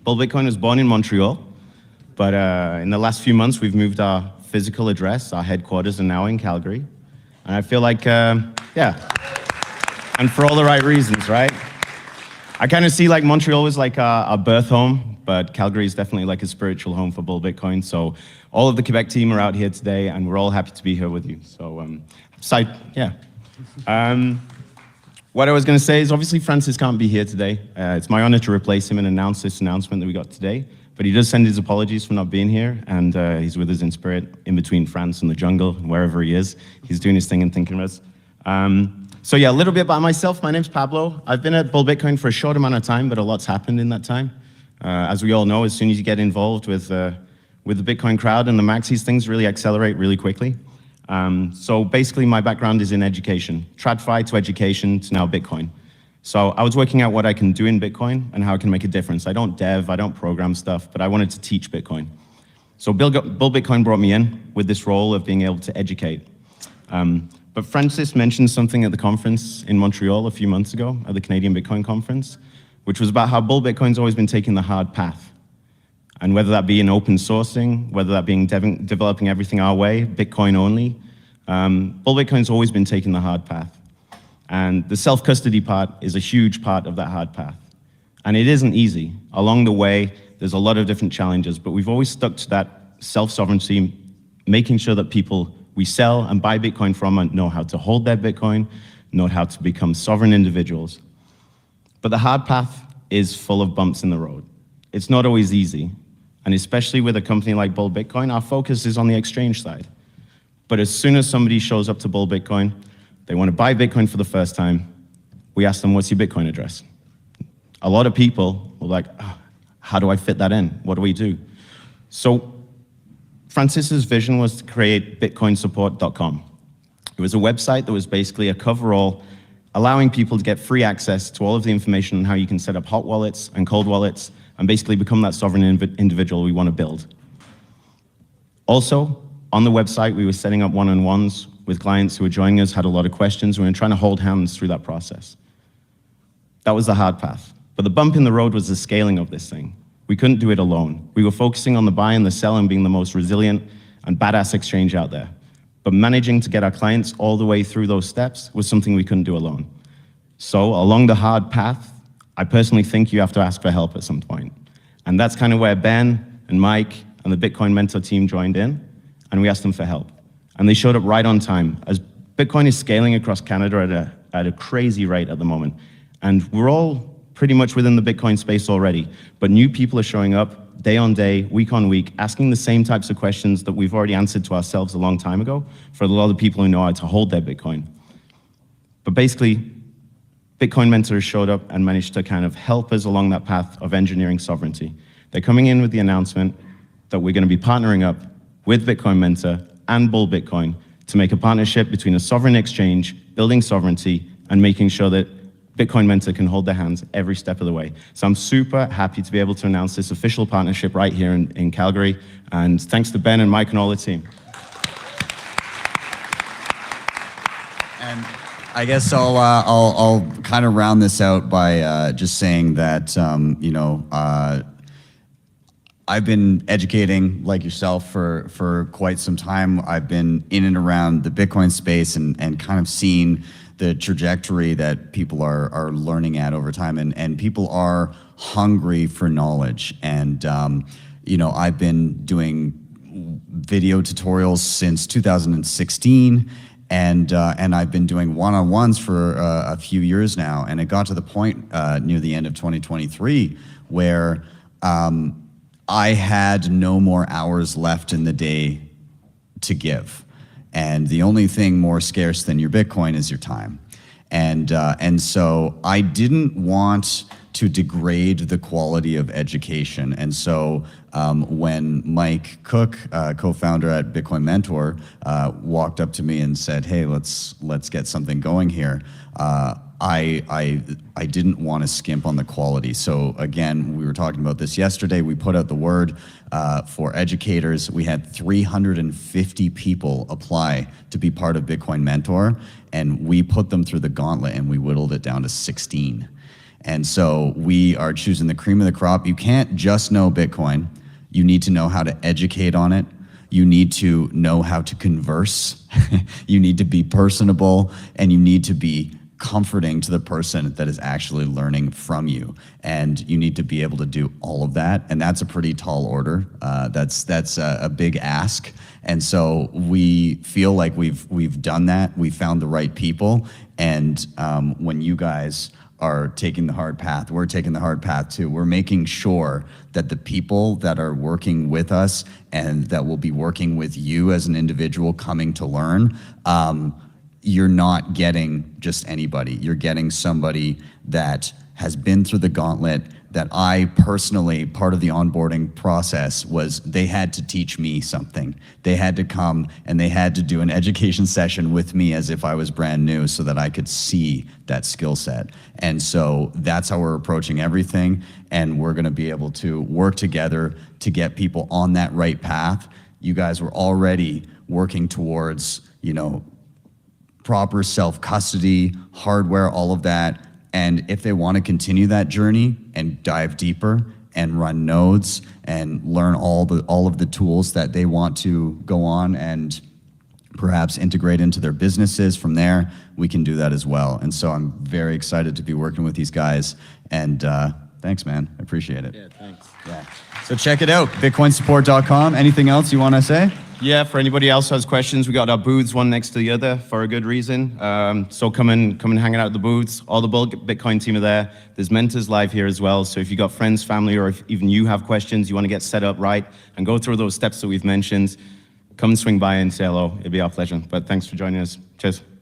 Bull Bitcoin was born in Montreal, but in the last few months, we've moved our physical address. Our headquarters are now in Calgary. And I feel like, yeah, and for all the right reasons, right? I kind of see like Montreal was like our birth home, but Calgary is definitely like a spiritual home for Bull Bitcoin. So all of the Quebec team are out here today, and we're all happy to be here with you. So, yeah. What I was going to say is obviously Francis can't be here today. It's my honor to replace him and announce this announcement that we got today. But he does send his apologies for not being here, and he's with us in spirit in between France and the jungle, wherever he is. He's doing his thing and thinking of us. So yeah, a little bit about myself. My name's Pablo. I've been at Bull Bitcoin for a short amount of time, but a lot's happened in that time. As we all know, as soon as you get involved with the Bitcoin crowd and the maxis, things really accelerate really quickly. So basically my background is in education, TradFi to education to now Bitcoin. So I was working out what I can do in Bitcoin and how I can make a difference. I don't dev, I don't program stuff, but I wanted to teach Bitcoin. So Bull Bitcoin brought me in with this role of being able to educate. But Francis mentioned something at the conference in Montreal a few months ago, at the Canadian Bitcoin conference, which was about how Bull Bitcoin's always been taking the hard path. And whether that be in open sourcing, whether that being developing everything our way, Bitcoin only, Bull Bitcoin's always been taking the hard path. And the self-custody part is a huge part of that hard path. And it isn't easy. Along the way, there's a lot of different challenges, but we've always stuck to that self-sovereignty, making sure that people we sell and buy Bitcoin from know how to hold their Bitcoin, know how to become sovereign individuals. But the hard path is full of bumps in the road. It's not always easy. And especially with a company like Bull Bitcoin, our focus is on the exchange side. But as soon as somebody shows up to Bull Bitcoin, they want to buy Bitcoin for the first time, we ask them, what's your Bitcoin address? A lot of people were like, oh, how do I fit that in? What do we do? So Francis's vision was to create bitcoinsupport.com. It was a website that was basically a coverall, allowing people to get free access to all of the information on how you can set up hot wallets and cold wallets and basically become that sovereign individual we want to build. Also, on the website, we were setting up one-on-ones with clients who were joining us, had a lot of questions. We were trying to hold hands through that process. That was the hard path. But the bump in the road was the scaling of this thing. We couldn't do it alone. We were focusing on the buy and the sell and being the most resilient and badass exchange out there. But managing to get our clients all the way through those steps was something we couldn't do alone. So along the hard path, I personally think you have to ask for help at some point. And that's kind of where Ben and Mike and the Bitcoin Mentor team joined in, and we asked them for help. And they showed up right on time, as Bitcoin is scaling across Canada at a crazy rate at the moment. And we're all pretty much within the Bitcoin space already, but new people are showing up day on day, week on week, asking the same types of questions that we've already answered to ourselves a long time ago for a lot of people who know how to hold their Bitcoin. But basically, Bitcoin mentors showed up and managed to kind of help us along that path of engineering sovereignty. They're coming in with the announcement that we're going to be partnering up with Bitcoin Mentor and Bull Bitcoin to make a partnership between a sovereign exchange, building sovereignty, and making sure that Bitcoin Mentor can hold their hands every step of the way. So I'm super happy to be able to announce this official partnership right here in Calgary. And thanks to Ben and Mike and all the team. And I guess I'll kind of round this out by just saying that, I've been educating like yourself for quite some time. I've been in and around the Bitcoin space and kind of seen the trajectory that people are learning at over time, and people are hungry for knowledge. And I've been doing video tutorials since 2016, and I've been doing one-on-ones for a few years now. And it got to the point near the end of 2023 where I had no more hours left in the day to give. And the only thing more scarce than your Bitcoin is your time. And so I didn't want to degrade the quality of education. And so when Mike Cook, co-founder at Bitcoin Mentor, walked up to me and said, hey, let's get something going here, I didn't want to skimp on the quality. So again, we were talking about this yesterday. We put out the word for educators. We had 350 people apply to be part of Bitcoin Mentor, and we put them through the gauntlet and we whittled it down to 16. And so we are choosing the cream of the crop. You can't just know Bitcoin. You need to know how to educate on it. You need to know how to converse. You need to be personable, and you need to be comforting to the person that is actually learning from you. And you need to be able to do all of that. And that's a pretty tall order. That's a big ask. And so we feel like we've done that. We found the right people. And when you guys are taking the hard path, we're taking the hard path too. We're making sure that the people that are working with us and that will be working with you as an individual coming to learn, you're not getting just anybody. You're getting somebody that has been through the gauntlet, that I personally, part of the onboarding process was they had to teach me something. They had to come and they had to do an education session with me as if I was brand new so that I could see that skill set. And so that's how we're approaching everything. And we're gonna be able to work together to get people on that right path. You guys were already working towards, proper self-custody, hardware, all of that. And if they want to continue that journey and dive deeper and run nodes and learn all of the tools that they want to go on and perhaps integrate into their businesses from there, we can do that as well. And so I'm very excited to be working with these guys. And thanks, man. I appreciate it. Yeah, thanks. Yeah. So check it out, bitcoinsupport.com. Anything else you want to say? Yeah, for anybody else who has questions, we got our booths one next to the other for a good reason. So come and hang out at the booths. All the bulk Bitcoin team are there. There's mentors live here as well. So if you got friends, family, or if even you have questions, you want to get set up right and go through those steps that we've mentioned, come and swing by and say hello. It'd be our pleasure. But thanks for joining us. Cheers.